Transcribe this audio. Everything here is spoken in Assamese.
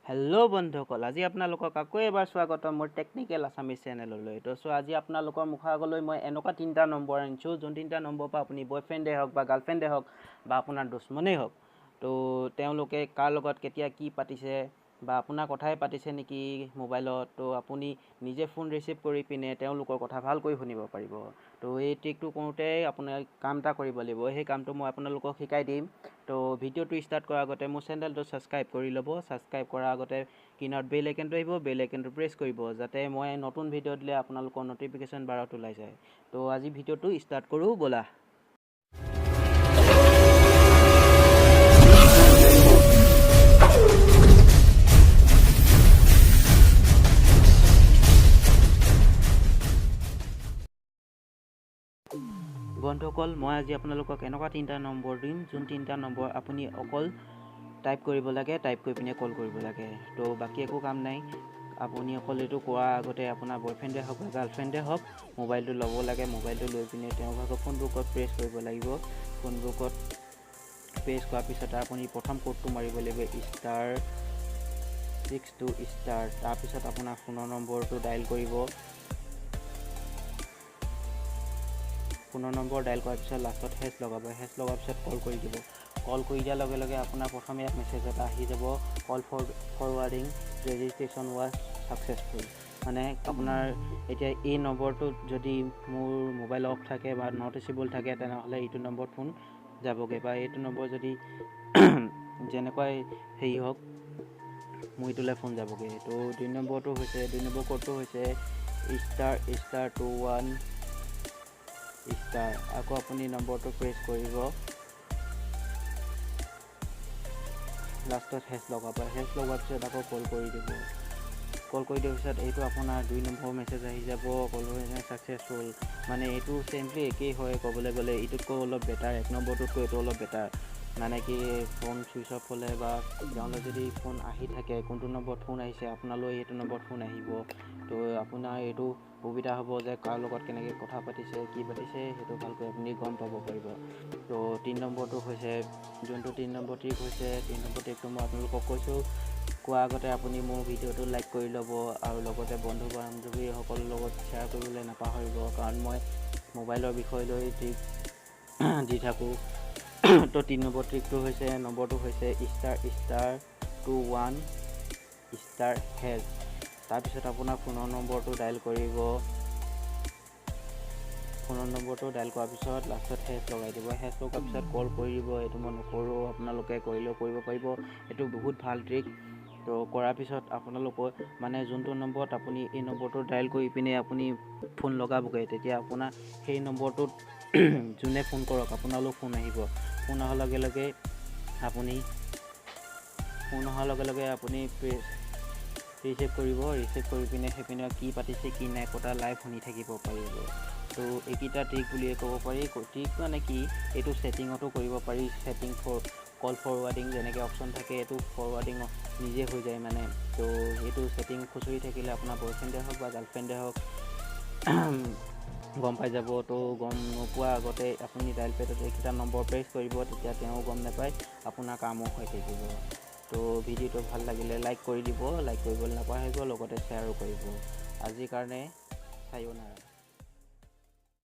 হেল্ল' বন্ধুসকল, আজি আপোনালোকক আকৌ এবাৰ স্বাগতম মোৰ টেকনিকেল আছামিজ চেনেললৈ। তো আজি আপোনালোকৰ মুখৰ আগলৈ মই এনেকুৱা 3টা নম্বৰ আনিছোঁ, যোন 3টা নম্বৰ পৰা আপুনি বয়ফ্ৰেণ্ডে হওক বা গাৰ্লফ্ৰেণ্ডে হওক বা আপোনাৰ দুশ্মনেই হওক, তো তেওঁলোকে কাৰ লগত কেতিয়া কি পাতিছে বা আপোনাৰ কথাই পাতিছে নেকি মোবাইলত, তো আপুনি নিজে ফোন ৰিচিভ কৰি পিনে তেওঁলোকৰ কথা ভালকৈ শুনিব পাৰিব। তো এই ট্ৰিকটো কৰোঁতে আপোনাৰ কাম এটা কৰিব লাগিব, সেই কামটো মই আপোনালোকক শিকাই দিম। তো ভিডিঅ'টো ষ্টাৰ্ট কৰাৰ আগতে মোৰ চেনেলটো ছাবস্ক্ৰাইব কৰি ল'ব। ছাবস্ক্ৰাইব কৰাৰ আগতে কিনাৰত বেল আইকনটো আহিব, বেল আইকনটো প্ৰেছ কৰিব, যাতে মই নতুন ভিডিঅ' দিলে আপোনালোকৰ ন'টিফিকেশ্যন বাৰত ওলাই যায়। তো আজি ভিডিঅ'টো ষ্টাৰ্ট কৰোঁ ব'লা। বন্ধুসকল, মই আজি আপোনালোকক এনেকুৱা 3টা নম্বৰ দিম, যোন 3টা নম্বৰ আপুনি অকল টাইপ কৰিব লাগে, টাইপ কৰি পিনে কল কৰিব লাগে। তো বাকী একো কাম নাই। আপুনি অকল এইটো কৰাৰ আগতে আপোনাৰ বয়ফ্ৰেণ্ডে হওক বা গাৰ্লফ্ৰেণ্ডে হওক মোবাইলটো ল'ব লাগে। মোবাইলটো লৈ পিনে তেওঁৰ ভাগৰ ফোনবুকত প্ৰেছ কৰিব লাগিব। ফোনবুকত প্ৰেছ কৰাৰ পিছত আপুনি প্ৰথম কোডটো মাৰিব লাগিব *62*। তাৰপিছত আপোনাৰ ফোনৰ নম্বৰটো ডাইল কৰিব। ফোনৰ নম্বৰ ডাইল কৰাৰ পিছত লাষ্টত হেছ লগাব। হেছ লগাৰ পিছত কল কৰি দিব। কল কৰি দিয়াৰ লগে লগে আপোনাৰ প্ৰথমে মেছেজ এটা আহি যাব, কল ফৰৱাৰ্ডিং ৰেজিষ্ট্ৰেশ্যন ৱাজ ছাকচেছফুল। মানে আপোনাৰ এতিয়া এই নম্বৰটোত যদি মোৰ মোবাইল অফ থাকে বা নট ৰিচেবল থাকে, তেনেহ'লে এইটো নম্বৰত ফোন যাবগৈ, বা এইটো নম্বৰ যদি যেনেকুৱাই হেৰি হওক মোৰ এইটোলৈ ফোন যাবগৈ। তো 2 নম্বৰ কোডটো হৈছে ***21***। আকৌ আপুনি নম্বৰটো প্ৰেছ কৰিব, লাষ্টত হেছ লগাব। হেছ লগোৱাৰ পিছত আকৌ কল কৰি দিব। কল কৰি দিয়াৰ পিছত এইটো আপোনাৰ 2 নম্বৰ মেছেজ আহি যাব, কল ছাকচেছফুল। মানে এইটো চেমলি একেই হয় ক'বলৈ গ'লে, এইটোতকৈ অলপ বেটাৰ, 1 নম্বৰটোতকৈ এইটো অলপ বেটাৰ। মানে কি ফোন ছুইচ অফ হ'লে বা তেওঁলৈ যদি ফোন আহি থাকে, কোনটো নম্বৰত ফোন আহিছে আপোনালৈ সেইটো নম্বৰত ফোন আহিব। তো আপোনাৰ এইটো সুবিধা হ'ব যে কাৰ লগত কেনেকৈ কথা পাতিছে, কি পাতিছে, সেইটো ভালকৈ আপুনি গম পাব পাৰিব। তো 3 নম্বৰটো হৈছে, যোনটো 3 নম্বৰ ট্ৰিক হৈছে, 3 নম্বৰ ট্ৰিকটো মই আপোনালোকক কৈছোঁ। কোৱাৰ আগতে আপুনি মোৰ ভিডিঅ'টো লাইক কৰি ল'ব আৰু লগতে বন্ধু বান্ধৱীসকলৰ লগত শ্বেয়াৰ কৰিবলৈ নাপাহৰিব, কাৰণ মই মোবাইলৰ বিষয় লৈ ট্ৰিক দি থাকোঁ। তো 3 নম্বৰ ট্ৰিকটো হৈছে, নম্বৰটো হৈছে ***21**#। তাৰপিছত আপোনাৰ ফোনৰ নম্বৰটো ডাইল কৰিব। ফোনৰ নম্বৰটো ডাইল কৰাৰ পিছত লাষ্টত হেছ লগাই দিব। হেছ লগাৰ পিছত কল কৰি দিব। এইটো মই নকৰোঁ, আপোনালোকে কৰিলেও কৰিব পাৰিব। এইটো বহুত ভাল ট্ৰিক। তো কৰাৰ পিছত আপোনালোকৰ মানে যোনটো নম্বৰত আপুনি এই নম্বৰটো ডাইল কৰি পিনে আপুনি ফোন লগাবগৈ, তেতিয়া আপোনাৰ সেই নম্বৰটোত যোনে ফোন কৰক আপোনালৈ ফোন আহিব। ফোন অহাৰ লগে লগে আপুনি ৰিচিভ কৰিব। ৰিচিভ কৰি পিনে সেইপিনে কি পাতিছে কি নাই পতা লাইভ শুনি থাকিব পাৰিব। তো এইকেইটা ট্ৰিক বুলিয়ে ক'ব পাৰি। ট্ৰিক মানে কি, এইটো ছেটিঙতো কৰিব পাৰি। ছেটিং কল ফৰৱাৰ্ডিং যেনেকৈ অপশ্যন থাকে, এইটো ফৰৱাৰ্ডিং নিজে হৈ যায় মানে। তো এইটো ছেটিং খুচৰি থাকিলে আপোনাৰ বয়ফ্ৰেণ্ডে হওক বা গাৰ্লফ্ৰেণ্ডে হওক গম পাই যাব। তো গম নোপোৱাৰ আগতে আপুনি ডাইল পেডত এইকেইটা নম্বৰ প্ৰেছ কৰিব, তেতিয়া তেওঁ গম নাপায়, আপোনাৰ কামো হৈ থাকিব। তো ভিডিঅ'টো ভাল লাগিলে লাইক কৰি দিব, লাইক কৰিবলৈ নাপাহৰিব, লগতে শ্বেয়াৰো কৰিব। আজিৰ কাৰণে চায়োনাৰা।